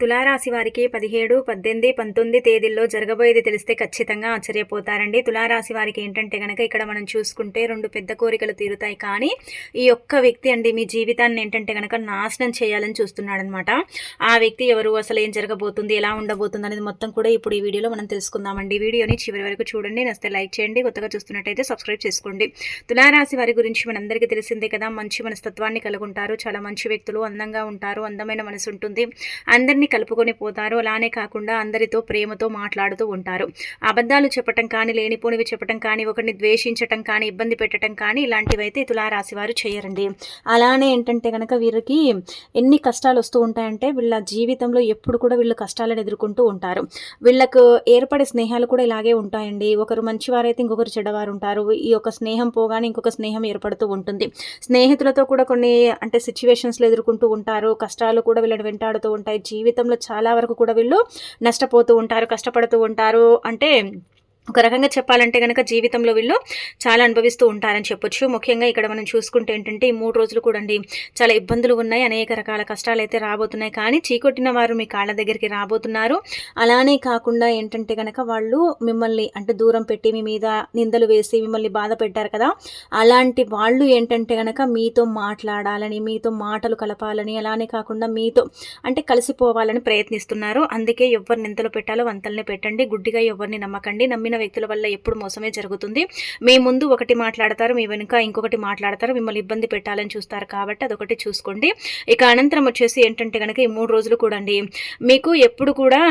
తులారాశి వారికి 17, 18, 19 తేదీల్లో జరగబోయేది తెలిస్తే ఖచ్చితంగా ఆశ్చర్యపోతారండి. తులారాశి వారికి ఏంటంటే గనక ఇక్కడ మనం చూసుకుంటే 2 పెద్ద కోరికలు తీరుతాయి. కానీ ఈ ఒక్క వ్యక్తి అండి మీ జీవితాన్ని ఏంటంటే గనక నాశనం చేయాలని చూస్తున్నాడనమాట. ఆ వ్యక్తి ఎవరు, అసలు ఏం జరగబోతుంది, ఎలా ఉండబోతుంది అనేది మొత్తం కూడా ఇప్పుడు ఈ వీడియోలో మనం తెలుసుకుందామండి. వీడియోని చివరి వరకు చూడండి, నచ్చితే లైక్ చేయండి, కొత్తగా చూస్తున్నట్టయితే సబ్స్క్రైబ్ చేసుకోండి. తులారాశి వారి గురించి మనందరికీ తెలిసిందే కదా, మంచి మనస్తత్వాన్ని కలిగి ఉంటారు, చాలా మంచి వ్యక్తులు, అందంగా ఉంటారు, అందమైన మనసు ఉంటుంది, అందరినీ కలుపుకొని పోతారు. అలానే కాకుండా అందరితో ప్రేమతో మాట్లాడుతూ ఉంటారు. అబద్ధాలు చెప్పటం కానీ, లేనిపోనివి చెప్పటం కానీ, ఒకరిని ద్వేషించటం కానీ, ఇబ్బంది పెట్టడం కానీ ఇలాంటివైతే తులారాశి వారు చేయరండి. అలానే ఏంటంటే కనుక వీరికి ఎన్ని కష్టాలు వస్తూ ఉంటాయంటే వీళ్ళ జీవితంలో ఎప్పుడు కూడా వీళ్ళు కష్టాలను ఎదుర్కొంటూ ఉంటారు. వీళ్ళకు ఏర్పడే స్నేహాలు కూడా ఇలాగే ఉంటాయండి. ఒకరు మంచివారైతే ఇంకొకరు చెడ్డవారు ఉంటారు. ఈ యొక్క స్నేహం పోగానే ఇంకొక స్నేహం ఏర్పడుతూ ఉంటుంది. స్నేహితులతో కూడా కొన్ని అంటే సిచ్యువేషన్స్లో ఎదుర్కొంటూ ఉంటారు. కష్టాలు కూడా వీళ్ళని వెంటాడుతూ ఉంటాయి. జీవితంలో చాలా వరకు కూడా వీళ్ళు నష్టపోతూ ఉంటారు, కష్టపడుతూ ఉంటారు. అంటే ఒక రకంగా చెప్పాలంటే కనుక జీవితంలో వీళ్ళు చాలా అనుభవిస్తూ ఉంటారని చెప్పొచ్చు. ముఖ్యంగా ఇక్కడ మనం చూసుకుంటే ఏంటంటే ఈ 3 రోజులు కూడా అండి చాలా ఇబ్బందులు ఉన్నాయి, అనేక రకాల కష్టాలు అయితే రాబోతున్నాయి. కానీ చీకొట్టిన వారు మీ కాళ్ళ దగ్గరికి రాబోతున్నారు. అలానే కాకుండా ఏంటంటే కనుక వాళ్ళు మిమ్మల్ని అంటే దూరం పెట్టి మీ మీద నిందలు వేసి మిమ్మల్ని బాధ పెట్టారు కదా, అలాంటి వాళ్ళు ఏంటంటే కనుక మీతో మాట్లాడాలని, మీతో మాటలు కలపాలని, అలానే కాకుండా మీతో అంటే కలిసిపోవాలని ప్రయత్నిస్తున్నారు. అందుకే ఎవరిని నిందలు పెట్టాలో వంతల్ని పెట్టండి. గుడ్డిగా ఎవరిని నమ్మకండి. నమ్మిన వ్యక్తుల వల్ల ఎప్పుడు మోసమే జరుగుతుంది. మీ ముందు ఒకటి మాట్లాడతారు, మీ వెనుక ఇంకొకటి మాట్లాడతారు, మిమ్మల్ని ఇబ్బంది పెట్టాలని చూస్తారు. కాబట్టి అదొకటి చూసుకోండి. ఇక అనంతరం వచ్చేసి ఏంటంటే కనుక ఈ 3 రోజులు కూడా అండి మీకు ఎప్పుడు కూడా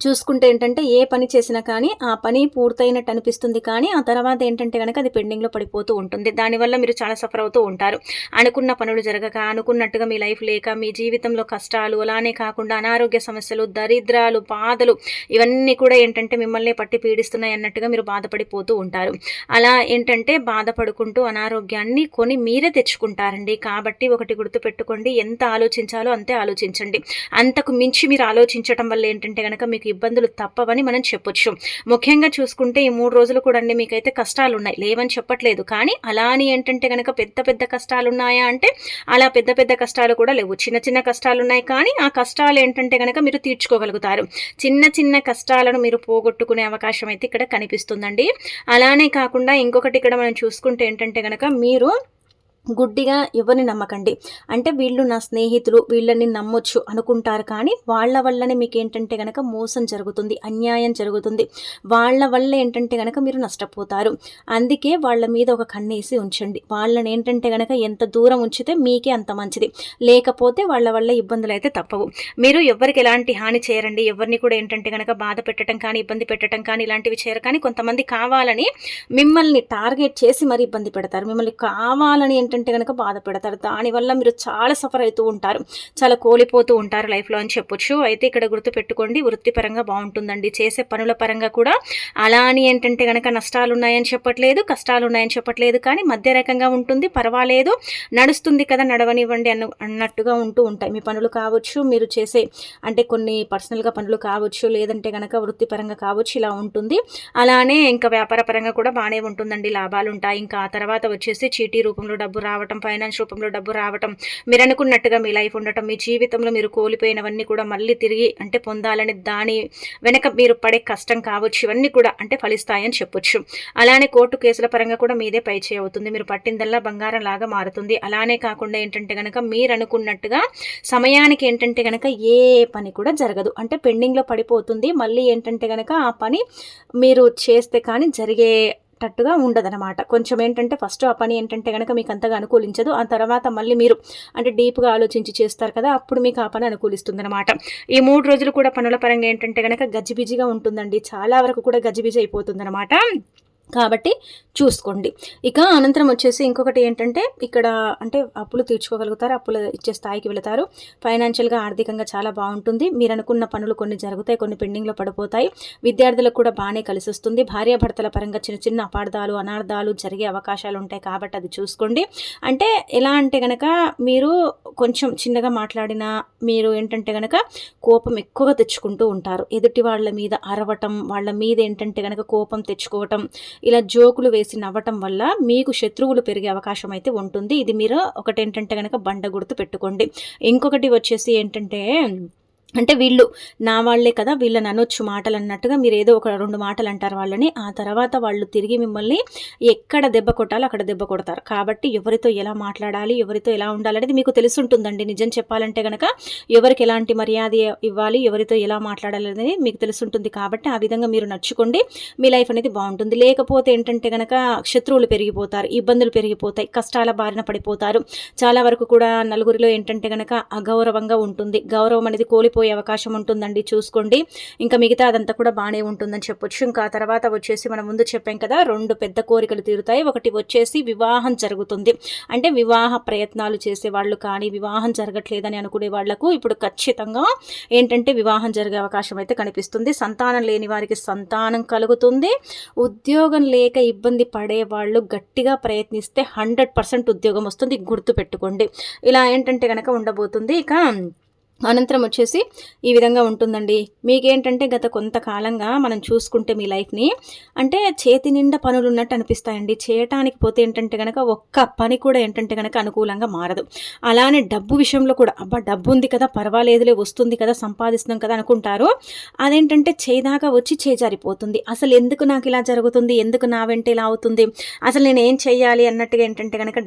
చూసుకుంటే ఏంటంటే ఏ పని చేసినా కానీ ఆ పని పూర్తయినట్టు అనిపిస్తుంది. కానీ ఆ తర్వాత ఏంటంటే కనుక అది పెండింగ్లో పడిపోతూ ఉంటుంది. దానివల్ల మీరు చాలా సఫర్ అవుతూ ఉంటారు. అనుకున్న పనులు జరగక, అనుకున్నట్టుగా మీ లైఫ్ లేక, మీ జీవితంలో కష్టాలు, అలానే కాకుండా అనారోగ్య సమస్యలు, దరిద్రాలు, బాధలు ఇవన్నీ కూడా ఏంటంటే మిమ్మల్ని పట్టి పీడిస్తున్నాయి అన్నట్టుగా మీరు బాధపడిపోతూ ఉంటారు. అలా ఏంటంటే బాధపడుకుంటూ అనారోగ్యాన్ని కొని మీరే తెచ్చుకుంటారండి. కాబట్టి ఒకటి గుర్తుపెట్టుకోండి, ఎంత ఆలోచించాలో అంతే ఆలోచించండి. అంతకు మించి మీరు ఆలోచించడం వల్ల ఏంటంటే కనుక మీకు ఇబ్బందులు తప్పవని మనం చెప్పొచ్చు. ముఖ్యంగా చూసుకుంటే ఈ 3 రోజులు కూడా అండి మీకైతే కష్టాలు ఉన్నాయి, లేవని చెప్పట్లేదు. కానీ అలా అని ఏంటంటే కనుక పెద్ద పెద్ద కష్టాలు ఉన్నాయా అంటే అలా పెద్ద పెద్ద కష్టాలు కూడా లేవు. చిన్న చిన్న కష్టాలు ఉన్నాయి. కానీ ఆ కష్టాలు ఏంటంటే కనుక మీరు తీర్చుకోగలుగుతారు. చిన్న చిన్న కష్టాలను మీరు పోగొట్టుకునే అవకాశం అయితే ఇక్కడ కనిపిస్తుందండి. అలానే కాకుండా ఇంకొకటి ఇక్కడ మనం చూసుకుంటే ఏంటంటే కనుక మీరు గుడ్డిగా ఎవరిని నమ్మకండి. అంటే వీళ్ళు నా స్నేహితులు, వీళ్ళని నమ్మొచ్చు అనుకుంటారు. కానీ వాళ్ళ వల్లనే మీకు ఏంటంటే కనుక మోసం జరుగుతుంది, అన్యాయం జరుగుతుంది. వాళ్ళ వల్ల ఏంటంటే కనుక మీరు నష్టపోతారు. అందుకే వాళ్ళ మీద ఒక కన్నేసి ఉంచండి. వాళ్ళని ఏంటంటే కనుక ఎంత దూరం ఉంచితే మీకే అంత మంచిది. లేకపోతే వాళ్ళ వల్ల ఇబ్బందులు అయితే తప్పవు. మీరు ఎవరికి ఎలాంటి హాని చేయరండి. ఎవరిని కూడా ఏంటంటే కనుక బాధ పెట్టడం కానీ, ఇబ్బంది పెట్టడం కానీ ఇలాంటివి చేయరు. కానీ కొంతమంది కావాలని మిమ్మల్ని టార్గెట్ చేసి మరీ ఇబ్బంది పెడతారు. మిమ్మల్ని కావాలని ఏంటంటే కనుక బాధ పెడతారు. దానివల్ల మీరు చాలా సఫర్ అవుతూ ఉంటారు, చాలా కోల్పోతూ ఉంటారు లైఫ్లో అని చెప్పొచ్చు. అయితే ఇక్కడ గుర్తుపెట్టుకోండి, వృత్తిపరంగా బాగుంటుందండి. చేసే పనుల పరంగా కూడా అలా అని ఏంటంటే కనుక నష్టాలు ఉన్నాయని చెప్పట్లేదు, కష్టాలు ఉన్నాయని చెప్పట్లేదు. కానీ మధ్య రకంగా ఉంటుంది, పర్వాలేదు, నడుస్తుంది కదా, నడవనివ్వండి అన్నట్టుగా ఉంటూ ఉంటాయి. మీ పనులు కావచ్చు, మీరు చేసే అంటే కొన్ని పర్సనల్గా పనులు కావచ్చు, లేదంటే కనుక వృత్తిపరంగా కావచ్చు, ఇలా ఉంటుంది. అలానే ఇంకా వ్యాపార పరంగా కూడా బాగానే ఉంటుందండి, లాభాలు ఉంటాయి. ఇంకా ఆ తర్వాత వచ్చేసి చీటీ రూపంలో డబ్బు రావటం, ఫైనాన్స్ రూపంలో డబ్బు రావటం, మీరు అనుకున్నట్టుగా మీ లైఫ్ ఉండటం, మీ జీవితంలో మీరు కోల్పోయినవన్నీ కూడా మళ్ళీ తిరిగి అంటే పొందాలని దాని వెనక మీరు పడే కష్టం కావచ్చు, ఇవన్నీ కూడా అంటే ఫలిస్తాయని చెప్పొచ్చు. అలానే కోర్టు కేసుల పరంగా కూడా మీదే పై చేయి అవుతుంది. మీరు పట్టిందల్లా బంగారం లాగా మారుతుంది. అలానే కాకుండా ఏంటంటే కనుక మీరు అనుకున్నట్టుగా సమయానికి ఏంటంటే కనుక ఏ పని కూడా జరగదు, అంటే పెండింగ్లో పడిపోతుంది. మళ్ళీ ఏంటంటే కనుక ఆ పని మీరు చేస్తే కానీ జరిగేటట్టుగా ఉండదనమాట. కొంచెం ఏంటంటే ఫస్ట్ ఆ పని ఏంటంటే కనుక మీకు అంతగా అనుకూలించదు. ఆ తర్వాత మళ్ళీ మీరు అంటే డీప్గా ఆలోచించి చేస్తారు కదా, అప్పుడు మీకు ఆ పని అనుకూలిస్తుంది అనమాట. ఈ 3 రోజులు కూడా పనుల పరంగా ఏంటంటే కనుక గజిబిజిగా ఉంటుందండి. చాలా వరకు కూడా గజిబిజి అయిపోతుంది అనమాట. కాబట్టి చూసుకోండి. ఇక అనంతరం వచ్చేసి ఇంకొకటి ఏంటంటే ఇక్కడ అంటే అప్పులు తీర్చుకోగలుగుతారు, అప్పులు ఇచ్చే స్థాయికి వెళతారు. ఫైనాన్షియల్గా ఆర్థికంగా చాలా బాగుంటుంది. మీరు అనుకున్న పనులు కొన్ని జరుగుతాయి, కొన్ని పెండింగ్లో పడిపోతాయి. విద్యార్థులకు కూడా బాగానే కలిసి వస్తుంది. భార్యాభర్తల పరంగా చిన్న చిన్న అపార్థాలు, అనార్థాలు జరిగే అవకాశాలు ఉంటాయి. కాబట్టి అది చూసుకోండి. అంటే ఎలా అంటే కనుక మీరు కొంచెం చిన్నగా మాట్లాడినా మీరు ఏంటంటే కనుక కోపం ఎక్కువగా తెచ్చుకుంటూ ఉంటారు. ఎదుటి వాళ్ళ మీద అరవటం, వాళ్ళ మీద ఏంటంటే కనుక కోపం తెచ్చుకోవటం, ఇలా జోకులు వేసి నవ్వటం వల్ల మీకు శత్రువులు పెరిగే అవకాశం అయితే ఉంటుంది. ఇది మీరు ఒకటేంటంటే కనుక బండ గుర్తు పెట్టుకోండి. ఇంకొకటి వచ్చేసి ఏంటంటే అంటే వీళ్ళు నా వాళ్ళే కదా! వీళ్ళని అనొచ్చు మాటలన్నట్టుగా మీరేదో ఒక 2 మాటలంటారు వాళ్ళని. ఆ తర్వాత వాళ్ళు తిరిగి మిమ్మల్ని ఎక్కడ దెబ్బ కొట్టాలో అక్కడ దెబ్బ కొడతారు. కాబట్టి ఎవరితో ఎలా మాట్లాడాలి, ఎవరితో ఎలా ఉండాలనేది మీకు తెలిసుంటుందండి. నిజం చెప్పాలంటే గనక ఎవరికి ఎలాంటి మర్యాద ఇవ్వాలి, ఎవరితో ఎలా మాట్లాడాలనేది మీకు తెలిసుంటుంది. కాబట్టి ఆ విధంగా మీరు నడుచుకోండి. మీ లైఫ్ అనేది బావుంటుంది. లేకపోతే ఏంటంటే గనక శత్రువులు పెరిగిపోతారు, ఇబ్బందులు పెరిగిపోతాయి, కష్టాల బారిన పడిపోతారు. చాలా వరకు కూడా నలుగురిలో ఏంటంటే గనక అగౌరవంగా ఉంటుంది. గౌరవం అనేది కోల్పోయే అవకాశం ఉంటుందండి, చూసుకోండి. ఇంకా మిగతా అదంతా కూడా బాగానే ఉంటుందని చెప్పొచ్చు. ఇంకా తర్వాత వచ్చేసి మనం ముందు చెప్పాం కదా, 2 పెద్ద కోరికలు తీరుతాయి. ఒకటి వచ్చేసి వివాహం జరుగుతుంది. అంటే వివాహ ప్రయత్నాలు చేసేవాళ్ళు కానీ, వివాహం జరగట్లేదని అనుకునే వాళ్లకు ఇప్పుడు ఖచ్చితంగా ఏంటంటే వివాహం జరిగే అవకాశం అయితే కనిపిస్తుంది. సంతానం లేని వారికి సంతానం కలుగుతుంది. ఉద్యోగం లేక ఇబ్బంది పడే వాళ్ళు గట్టిగా ప్రయత్నిస్తే 100% ఉద్యోగం వస్తుంది, గుర్తుపెట్టుకోండి. ఇలా ఏంటంటే కనుక ఉండబోతుంది. ఇక అనంతరం వచ్చేసి ఈ విధంగా ఉంటుందండి. మీకేంటంటే గత కొంతకాలంగా మనం చూసుకుంటే మీ లైఫ్‌ని అంటే చేతి నిండా పనులున్నట్టు అనిపిస్తాయండి. చేయటానికి పోతే ఏంటంటే గనక ఒక్క పని కూడా ఏంటంటే గనక అనుకూలంగా మారదు. అలానే డబ్బు విషయంలో కూడా అబ్బా! డబ్బుంది కదా, పర్వాలేదులే, వస్తుంది కదా, సంపాదిస్తున్నాం కదా అనుకుంటారు. అదేంటంటే చేయిదాకా వచ్చి చేజారిపోతుంది. అసలు ఎందుకు నాకు ఇలా జరుగుతుంది? ఎందుకు నా వెంట ఇలా అవుతుంది? అసలు నేనేం చెయ్యాలి అన్నట్టుగా ఏంటంటే గనక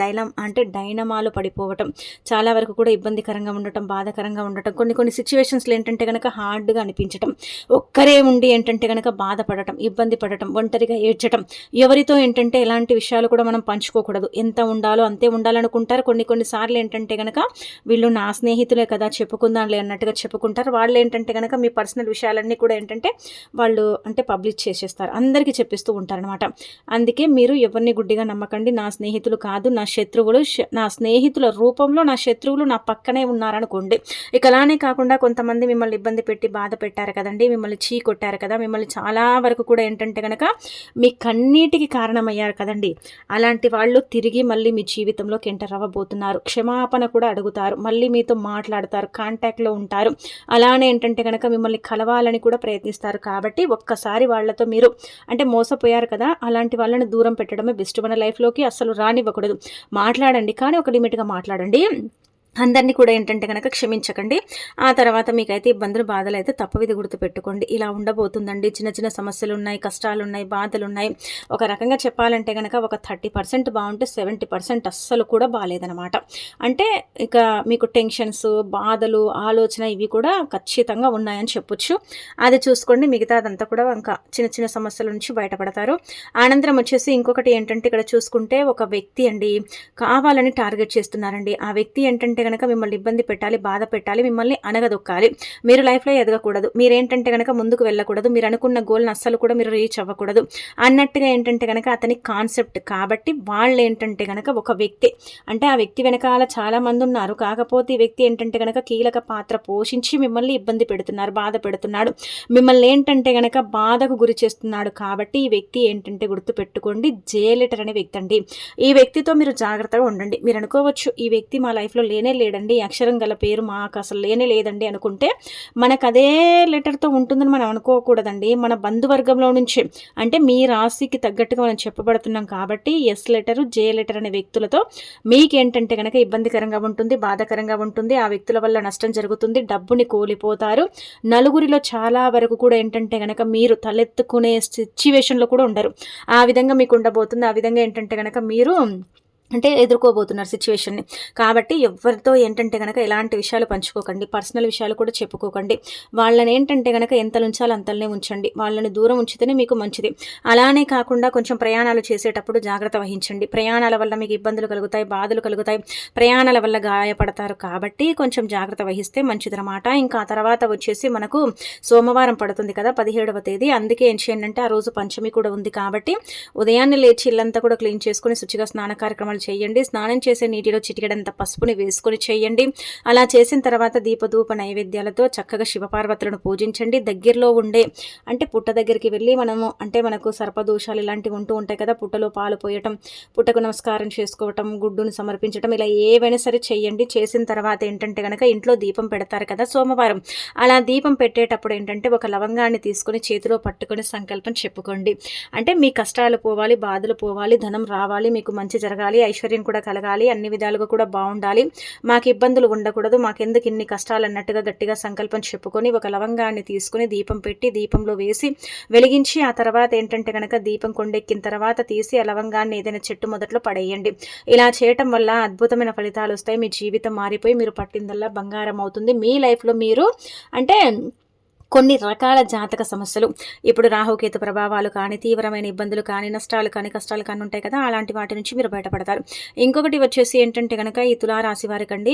డైనమాలో పడిపోవటం. చాలా వరకు కూడా ఇబ్బందికరంగా ఉండటం, బాధాకరంగా ఉండటం, కొన్ని సిచ్యువేషన్స్లో ఏంటంటే కనుక హార్డ్గా అనిపించటం, ఒక్కరే ఉండి ఏంటంటే కనుక బాధపడటం, ఇబ్బంది పడటం, ఒంటరిగా ఏడ్చటం, ఎవరితో ఏంటంటే ఎలాంటి విషయాలు కూడా మనం పంచుకోకూడదు, ఎంత ఉండాలో అంతే ఉండాలనుకుంటారు. కొన్నిసార్లు ఏంటంటే కనుక వీళ్ళు నా స్నేహితులే కదా, చెప్పుకుందాంలే అన్నట్టుగా చెప్పుకుంటారు. వాళ్ళు ఏంటంటే కనుక మీ పర్సనల్ విషయాలన్నీ కూడా ఏంటంటే వాళ్ళు అంటే పబ్లిష్ చేసేస్తారు, అందరికీ చెప్పిస్తూ ఉంటారనమాట. అందుకే మీరు ఎవరిని గుడ్డిగా నమ్మకండి. నా స్నేహితులు కాదు నా శత్రువులు, నా స్నేహితుల రూపంలో నా శత్రువులు నా పక్కనే ఉన్నారనుకోండి. ఇక అలానే కాకుండా కొంతమంది మిమ్మల్ని ఇబ్బంది పెట్టి బాధ పెట్టారు కదండి, మిమ్మల్ని కొట్టారు కదా, మిమ్మల్ని చాలా వరకు కూడా ఏంటంటే కనుక మీ కన్నీటికి కారణమయ్యారు కదండి. అలాంటి వాళ్ళు తిరిగి మళ్ళీ మీ జీవితంలోకి ఎంటర్ అవ్వబోతున్నారు. క్షమాపణ కూడా అడుగుతారు, మళ్ళీ మీతో మాట్లాడతారు, కాంటాక్ట్లో ఉంటారు. అలానే ఏంటంటే కనుక మిమ్మల్ని కలవాలని కూడా ప్రయత్నిస్తారు. కాబట్టి ఒక్కసారి వాళ్ళతో మీరు అంటే మోసపోయారు కదా, అలాంటి వాళ్ళని దూరం పెట్టడమే బెస్ట్. మన లైఫ్లోకి అస్సలు రానివ్వకూడదు. మాట్లాడండి, కానీ ఒక లిమిట్గా మాట్లాడండి. అందరినీ కూడా ఏంటంటే కనుక క్షమించకండి. ఆ తర్వాత మీకైతే ఇబ్బందులు, బాధలు అయితే తప్పవు. ఇది గుర్తుపెట్టుకోండి. ఇలా ఉండబోతుందండి. చిన్న చిన్న సమస్యలు ఉన్నాయి, కష్టాలు ఉన్నాయి, బాధలు ఉన్నాయి. ఒక రకంగా చెప్పాలంటే కనుక ఒక 30% బాగుంటే 70% అస్సలు కూడా బాగాలేదనమాట. అంటే ఇక మీకు టెన్షన్స్, బాధలు, ఆలోచన ఇవి కూడా ఖచ్చితంగా ఉన్నాయని చెప్పొచ్చు. అది చూసుకోండి. మిగతాదంతా కూడా ఇంకా చిన్న చిన్న సమస్యల నుంచి బయటపడతారు. అనంతరం వచ్చేసి ఇంకొకటి ఏంటంటే ఇక్కడ చూసుకుంటే ఒక వ్యక్తి అండి కావాలని టార్గెట్ చేస్తున్నారండి. ఆ వ్యక్తి ఏంటంటే కనుక మిమ్మల్ని ఇబ్బంది పెట్టాలి, బాధ పెట్టాలి, మిమ్మల్ని అనగదొక్కాలి. మీరు లైఫ్లో ఎదగకూడదు, మీరేంటంటే కనుక ముందుకు వెళ్ళకూడదు, మీరు అనుకున్న గోల్ని అస్సలు కూడా మీరు రీచ్ అవ్వకూడదు అన్నట్టుగా ఏంటంటే కనుక అతని కాన్సెప్ట్. కాబట్టి వాళ్ళు ఏంటంటే కనుక ఒక వ్యక్తి అంటే ఆ వ్యక్తి వెనకాల చాలా మంది ఉన్నారు. కాకపోతే ఈ వ్యక్తి ఏంటంటే కనుక కీలక పాత్ర పోషించి మిమ్మల్ని ఇబ్బంది పెడుతున్నారు, బాధ పెడుతున్నాడు, మిమ్మల్ని ఏంటంటే కనుక బాధకు గురి చేస్తున్నాడు. కాబట్టి ఈ వ్యక్తి ఏంటంటే గుర్తుపెట్టుకోండి, జేలెటర్ అనే వ్యక్తి అండి. ఈ వ్యక్తితో మీరు జాగ్రత్తగా ఉండండి. మీరు అనుకోవచ్చు ఈ వ్యక్తి మా లైఫ్లో లేనే లేడండి, అక్షరం గల పేరు మాకు అసలు లేనే లేదండి అనుకుంటే మనకు అదే లెటర్తో ఉంటుందని మనం అనుకోకూడదండి. మన బంధువర్గంలో నుంచి అంటే మీ రాశికి తగ్గట్టుగా మనం చెప్పబడుతున్నాం. కాబట్టి ఎస్ లెటరు, జే లెటర్ అనే వ్యక్తులతో మీకేంటంటే కనుక ఇబ్బందికరంగా ఉంటుంది, బాధాకరంగా ఉంటుంది. ఆ వ్యక్తుల వల్ల నష్టం జరుగుతుంది, డబ్బుని కోల్పోతారు. నలుగురిలో చాలా వరకు కూడా ఏంటంటే కనుక మీరు తలెత్తుకునే సిచ్యువేషన్లో కూడా ఉండరు. ఆ విధంగా మీకు ఉండబోతుంది. ఆ విధంగా ఏంటంటే కనుక మీరు అంటే ఎదుర్కోబోతున్నారు సిచ్యువేషన్ని. కాబట్టి ఎవరితో ఏంటంటే కనుక ఎలాంటి విషయాలు పంచుకోకండి, పర్సనల్ విషయాలు కూడా చెప్పుకోకండి. వాళ్ళని ఏంటంటే కనుక ఎంత ఉంచాలో అంతలనే ఉంచండి. వాళ్ళని దూరం ఉంచితేనే మీకు మంచిది. అలానే కాకుండా కొంచెం ప్రయాణాలు చేసేటప్పుడు జాగ్రత్త వహించండి. ప్రయాణాల వల్ల మీకు ఇబ్బందులు కలుగుతాయి, బాధలు కలుగుతాయి, ప్రయాణాల వల్ల గాయపడతారు. కాబట్టి కొంచెం జాగ్రత్త వహిస్తే మంచిదన్నమాట. ఇంకా ఆ తర్వాత వచ్చేసి మనకు సోమవారం పడుతుంది కదా, 17వ తేదీ. అందుకే ఏం చేయండి అంటే ఆ రోజు పంచమి కూడా ఉంది. కాబట్టి ఉదయాన్నే లేచి ఇల్లంతా కూడా క్లీన్ చేసుకుని శుచిగా స్నాన కార్యక్రమాలు చేయండి. స్నానం చేసే నీటిలో చిటికెడంత పసుపుని వేసుకొని చేయండి. అలా చేసిన తర్వాత దీపధూప నైవేద్యాలతో చక్కగా శివపార్వతులను పూజించండి. దగ్గరలో ఉండే అంటే పుట్ట దగ్గరికి వెళ్ళి మనము అంటే మనకు సర్పదోషాలు ఇలాంటివి ఉంటూ ఉంటాయి కదా, పుట్టలో పాలు పోయటం, పుట్టకు నమస్కారం చేసుకోవటం, గుడ్డును సమర్పించడం, ఇలా ఏవైనా సరే చేయండి. చేసిన తర్వాత ఏంటంటే కనుక ఇంట్లో దీపం పెడతారు కదా సోమవారం, అలా దీపం పెట్టేటప్పుడు ఏంటంటే ఒక లవంగాన్ని తీసుకొని చేతిలో పట్టుకొని సంకల్పం చెప్పుకోండి. అంటే మీ కష్టాలు పోవాలి, బాధలు పోవాలి, ధనం రావాలి, మీకు మంచి జరగాలి, ఐశ్వర్యం కూడా కలగాలి, అన్ని విధాలుగా కూడా బాగుండాలి, మాకు ఇబ్బందులు ఉండకూడదు, మాకెందుకు ఇన్ని కష్టాలు అన్నట్టుగా గట్టిగా సంకల్పం చెప్పుకొని ఒక లవంగాన్ని తీసుకుని దీపం పెట్టి దీపంలో వేసి వెలిగించి ఆ తర్వాత ఏంటంటే కనుక దీపం కొండెక్కిన తర్వాత తీసి ఆ లవంగాన్ని ఏదైనా చెట్టు మొదట్లో పడేయండి. ఇలా చేయటం వల్ల అద్భుతమైన ఫలితాలు వస్తాయి. మీ జీవితం మారిపోయి మీరు పట్టిందల్లా బంగారం అవుతుంది. మీ లైఫ్లో మీరు అంటే కొన్ని రకాల జాతక సమస్యలు, ఇప్పుడు రాహుకేతు ప్రభావాలు కానీ, తీవ్రమైన ఇబ్బందులు కానీ, నష్టాలు కానీ, కష్టాలు కానీ ఉంటాయి కదా, అలాంటి వాటి నుంచి మీరు బయటపడతారు. ఇంకొకటి వచ్చేసి ఏంటంటే కనుక ఈ తులారాశి వారికండి,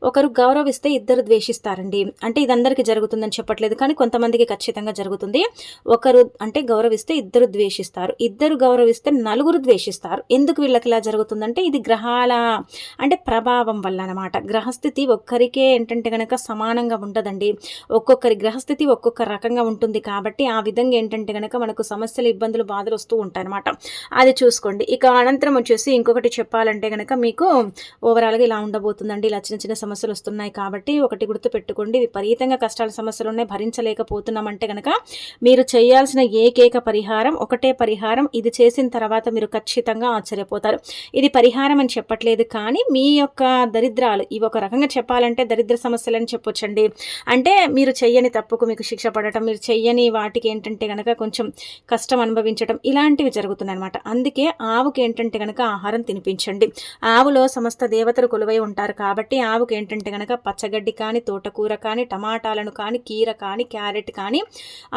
ఒకరు గౌరవిస్తే ఇద్దరు ద్వేషిస్తారండి. అంటే ఇది అందరికీ జరుగుతుందని చెప్పట్లేదు, కానీ కొంతమందికి ఖచ్చితంగా జరుగుతుంది. ఒకరు అంటే గౌరవిస్తే ఇద్దరు ద్వేషిస్తారు, ఇద్దరు గౌరవిస్తే నలుగురు ద్వేషిస్తారు. ఎందుకు వీళ్ళకి ఇలా జరుగుతుందంటే ఇది గ్రహాల అంటే ప్రభావం వల్ల అనమాట. గ్రహస్థితి ఒక్కరికే ఏంటంటే కనుక సమానంగా ఉండదండి, ఒక్కొక్కరి గ్రహస్థితి ఒక్కొక్క రకంగా ఉంటుంది. కాబట్టి ఆ విధంగా ఏంటంటే కనుక మనకు సమస్యలు, ఇబ్బందులు, బాధలు వస్తూ ఉంటాయి అనమాట. అది చూసుకోండి. ఇక అనంతరం వచ్చేసి ఇంకొకటి చెప్పాలంటే కనుక మీకు ఓవరాల్గా ఇలా ఉండబోతుందండి. ఇలా చిన్న చిన్న సమస్యలు వస్తున్నాయి కాబట్టి ఒకటి గుర్తు పెట్టుకోండి, విపరీతంగా కష్టాల సమస్యలు ఉన్నాయి, భరించలేకపోతున్నామంటే కనుక మీరు చేయాల్సిన ఏకైక పరిహారం ఒకటే పరిహారం. ఇది చేసిన తర్వాత మీరు ఖచ్చితంగా ఆశ్చర్యపోతారు. ఇది పరిహారం అని చెప్పట్లేదు, కానీ మీ యొక్క దరిద్రాలు ఇవి ఒక రకంగా చెప్పాలంటే దరిద్ర సమస్యలు అని చెప్పొచ్చండి. అంటే మీరు చెయ్యని తప్పుకు మీకు శిక్ష పడటం, మీరు చెయ్యని వాటికి ఏంటంటే కనుక కొంచెం కష్టం అనుభవించడం, ఇలాంటివి జరుగుతున్నాయి అనమాట. అందుకే ఆవుకి ఏంటంటే కనుక ఆహారం తినిపించండి. ఆవులో సమస్త దేవతలు కొలువై ఉంటారు కాబట్టి ఆవుకి ఏంటంటే కనుక పచ్చగడ్డి కానీ, తోటకూర కానీ, టమాటాలను కానీ, కీర కానీ, క్యారెట్ కానీ,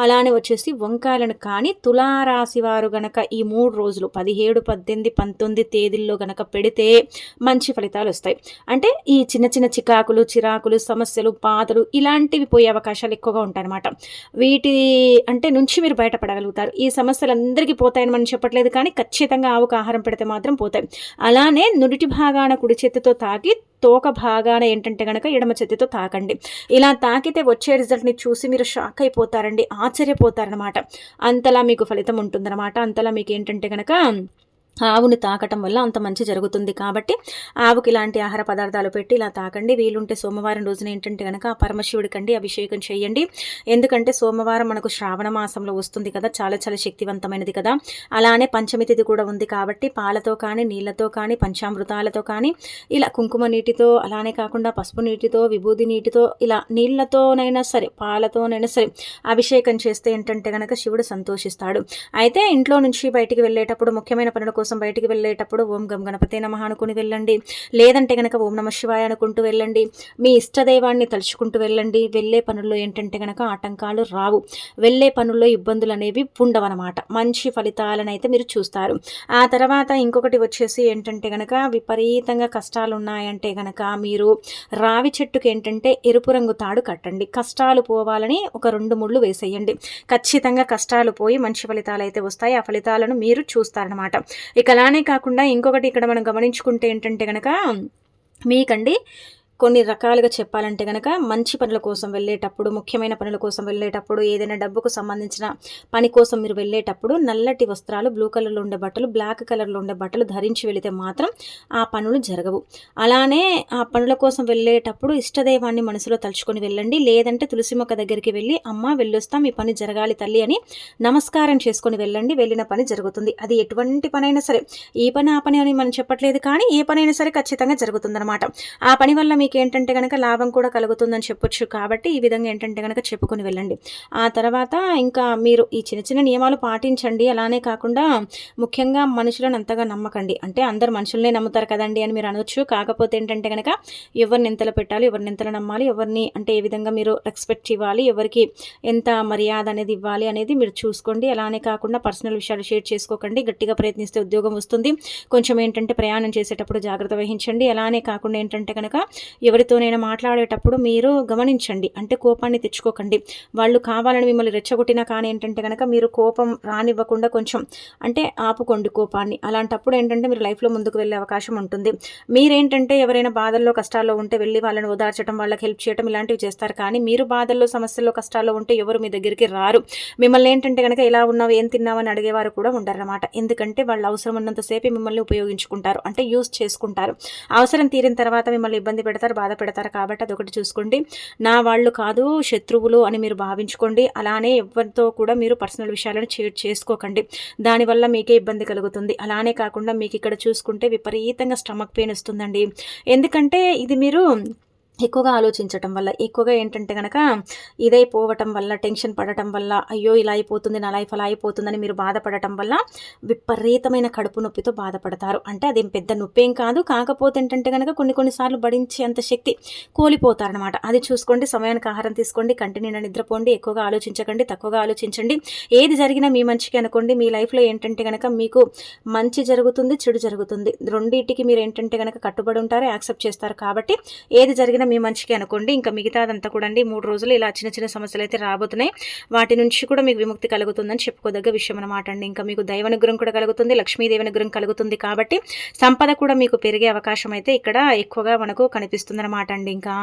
అలానే వచ్చేసి వంకాయలను కానీ తులారాశి వారు గనక ఈ 3 రోజులు 17, 18, 19 తేదీల్లో గనక పెడితే మంచి ఫలితాలు వస్తాయి. అంటే ఈ చిన్న చిన్న చిరాకులు, సమస్యలు, బాధలు ఇలాంటివి పోయే అవకాశాలు ఎక్కువగా ఉంటాయి అన్నమాట. వీటి అంటే నుంచి మీరు బయటపడగలుగుతారు. ఈ సమస్యలు అందరికీ పోతాయని మనం చెప్పట్లేదు, కానీ ఖచ్చితంగా ఆవుకు ఆహారం పెడితే మాత్రం పోతాయి. అలానే నుడిటి భాగాన కుడి చేతితో తాకి తోక భాగాన ఏంటంటే కనుక ఎడమ చేతితో తాకండి. ఇలా తాకితే వచ్చే రిజల్ట్ని చూసి మీరు షాక్ అయిపోతారండి, ఆశ్చర్యపోతారనమాట. అంతలా మీకు ఫలితం ఉంటుందన్నమాట. అంతలా మీకు ఏంటంటే కనుక ఆవుని తాకటం వల్ల అంత మంచి జరుగుతుంది. కాబట్టి ఆవుకి ఇలాంటి ఆహార పదార్థాలు పెట్టి ఇలా తాకండి. వీలుంటే సోమవారం రోజున ఏంటంటే కనుక పరమశివుడికండి అభిషేకం చేయండి. ఎందుకంటే సోమవారం మనకు శ్రావణ మాసంలో వస్తుంది కదా, చాలా చాలా శక్తివంతమైనది కదా. అలానే పంచమి తిథి కూడా ఉంది కాబట్టి పాలతో కానీ, నీళ్లతో కానీ, పంచామృతాలతో కానీ, ఇలా కుంకుమ నీటితో, అలానే కాకుండా పసుపు నీటితో, విభూది నీటితో, ఇలా నీళ్లతోనైనా సరే, పాలతోనైనా సరే అభిషేకం చేస్తే ఏంటంటే కనుక శివుడు సంతోషిస్తాడు. అయితే ఇంట్లో నుంచి బయటికి వెళ్ళేటప్పుడు, ముఖ్యమైన పనుల కోసం బయటికి వెళ్ళేటప్పుడు ఓం గం గణపతే నమః అనుకుని వెళ్ళండి. లేదంటే కనుక ఓం నమః శివాయ అనుకుంటూ వెళ్ళండి. మీ ఇష్టదైవాన్ని తలుచుకుంటూ వెళ్ళండి. వెళ్ళే పనుల్లో ఏంటంటే కనుక ఆటంకాలు రావు, వెళ్ళే పనుల్లో ఇబ్బందులు అనేవి ఉండవన్నమాట. మంచి ఫలితాలను అయితే మీరు చూస్తారు. ఆ తర్వాత ఇంకొకటి వచ్చేసి ఏంటంటే కనుక విపరీతంగా కష్టాలు ఉన్నాయంటే కనుక మీరు రావి చెట్టుకి ఏంటంటే ఎరుపు రంగు తాడు కట్టండి. కష్టాలు పోవాలని ఒక 2 ముళ్ళు వేసేయండి. ఖచ్చితంగా కష్టాలు పోయి మంచి ఫలితాలు అయితే వస్తాయి. ఆ ఫలితాలను మీరు చూస్తారనమాట. ఇక అలానే కాకుండా ఇంకొకటి ఇక్కడ మనం గమనించుకుంటే ఏంటంటే కనుక మీకండి కొన్ని రకాలుగా చెప్పాలంటే కనుక మంచి పనుల కోసం వెళ్ళేటప్పుడు, ముఖ్యమైన పనుల కోసం వెళ్ళేటప్పుడు, ఏదైనా డబ్బుకు సంబంధించిన పని కోసం మీరు వెళ్ళేటప్పుడు నల్లటి వస్త్రాలు, బ్లూ కలర్లో ఉండే బట్టలు, బ్లాక్ కలర్లో ఉండే బట్టలు ధరించి వెళితే మాత్రం ఆ పనులు జరగవు. అలానే ఆ పనుల కోసం వెళ్ళేటప్పుడు ఇష్టదైవాన్ని మనసులో తలుచుకొని వెళ్ళండి. లేదంటే తులసి మొక్క దగ్గరికి వెళ్ళి అమ్మ వెళ్ళొస్తాం, ఈ పని జరగాలి తల్లి అని నమస్కారం చేసుకొని వెళ్ళండి. వెళ్ళిన పని జరుగుతుంది. అది ఎటువంటి పనైనా సరే, ఈ పని ఆ పని అని మనం చెప్పట్లేదు, కానీ ఏ పనైనా సరే ఖచ్చితంగా జరుగుతుందన్నమాట. ఆ పని వల్ల మీకు ఏంటంటే కనుక లాభం కూడా కలుగుతుందని చెప్పొచ్చు. కాబట్టి ఈ విధంగా ఏంటంటే కనుక చెప్పుకొని వెళ్ళండి. ఆ తర్వాత ఇంకా మీరు ఈ చిన్న చిన్న నియమాలు పాటించండి. అలానే కాకుండా ముఖ్యంగా మనుషులను అంతగా నమ్మకండి. అంటే అందరు మనుషులనే నమ్ముతారు కదండి అని మీరు అనొచ్చు. కాకపోతే ఏంటంటే కనుక ఎవరిని ఎంతలో పెట్టాలి, ఎవరిని ఎంతలో నమ్మాలి, ఎవరిని అంటే ఏ విధంగా మీరు రెస్పెక్ట్ ఇవ్వాలి, ఎవరికి ఎంత మర్యాద అనేది ఇవ్వాలి అనేది మీరు చూసుకోండి. అలానే కాకుండా పర్సనల్ విషయాలు షేర్ చేసుకోకండి. గట్టిగా ప్రయత్నిస్తే ఉద్యోగం వస్తుంది. కొంచెం ఏంటంటే ప్రయాణం చేసేటప్పుడు జాగ్రత్త వహించండి. అలానే కాకుండా ఏంటంటే కనుక ఎవరితోనైనా మాట్లాడేటప్పుడు మీరు గమనించండి. అంటే కోపాన్ని తెచ్చుకోకండి. వాళ్ళు కావాలని మిమ్మల్ని రెచ్చగొట్టినా కానీ ఏంటంటే కనుక మీరు కోపం రానివ్వకుండా కొంచెం అంటే ఆపుకోండి కోపాన్ని. అలాంటప్పుడు ఏంటంటే మీరు లైఫ్లో ముందుకు వెళ్ళే అవకాశం ఉంటుంది. మీరేంటంటే ఎవరైనా బాధల్లో, కష్టాల్లో ఉంటే వెళ్ళి వాళ్ళని ఓదార్చడం, వాళ్ళకి హెల్ప్ చేయడం ఇలాంటివి చేస్తారు. కానీ మీరు బాధల్లో, సమస్యల్లో, కష్టాల్లో ఉంటే ఎవరు మీ దగ్గరికి రారు. మిమ్మల్ని ఏంటంటే కనుక ఎలా ఉన్నావు, ఏం తిన్నావు అని అడిగేవారు కూడా ఉండరన్నమాట. ఎందుకంటే వాళ్ళు అవసరం ఉన్నంతసేపు మిమ్మల్ని ఉపయోగించుకుంటారు, అంటే యూజ్ చేసుకుంటారు. అవసరం తీరిన తర్వాత మిమ్మల్ని ఇబ్బంది పెడతారు. బాధ పెడతారు కాబట్టి అదొకటి చూసుకోండి. నా వాళ్ళు కాదు శత్రువులు అని మీరు భావించుకోండి. అలానే ఎవరితో కూడా మీరు పర్సనల్ విషయాలను షేర్ చేసుకోకండి. దానివల్ల మీకే ఇబ్బంది కలుగుతుంది. అలానే కాకుండా మీకు ఇక్కడ చూసుకుంటే విపరీతంగా స్టమక్ పెయిన్ వస్తుందండి. ఎందుకంటే ఇది మీరు ఎక్కువగా ఆలోచించటం వల్ల, ఎక్కువగా ఏంటంటే గనక ఇదైపోవటం వల్ల, టెన్షన్ పడటం వల్ల, అయ్యో ఇలా అయిపోతుంది, నా లైఫ్ అలా అయిపోతుందని మీరు బాధపడటం వల్ల విపరీతమైన కడుపు నొప్పితో బాధపడతారు. అంటే అదేం పెద్ద నొప్పేం కాదు. కాకపోతే ఏంటంటే గనక కొన్నిసార్లు భరించేంత శక్తి కోల్పోతారనమాట. అది చూసుకోండి. సమయానికి ఆహారం తీసుకోండి, కంటి నిండా నిద్రపోండి, ఎక్కువగా ఆలోచించకండి, తక్కువగా ఆలోచించండి. ఏది జరిగినా మీ మంచికి అనుకోండి. మీ లైఫ్లో ఏంటంటే గనక మీకు మంచి జరుగుతుంది, చెడు జరుగుతుంది. రెండింటికి మీరు ఏంటంటే గనక కట్టుబడి ఉంటారు, యాక్సెప్ట్ చేస్తారు. కాబట్టి ఏది జరిగినా మీ మంచికి అనుకోండి. ఇంకా మిగతాదంతా కూడా అండి 3 రోజులు ఇలా చిన్న చిన్న సమస్యలు అయితే రాబోతున్నాయి. వాటి నుంచి కూడా మీకు విముక్తి కలుగుతుందని చెప్పుకోదగ్గ విషయం అనమాట అండి. ఇంకా మీకు దైవానుగ్రహం కూడా కలుగుతుంది, లక్ష్మీదేవి అనుగ్రహం కలుగుతుంది. కాబట్టి సంపద కూడా మీకు పెరిగే అవకాశం అయితే ఇక్కడ ఎక్కువగా మనకు కనిపిస్తుంది అనమాట అండి. ఇంకా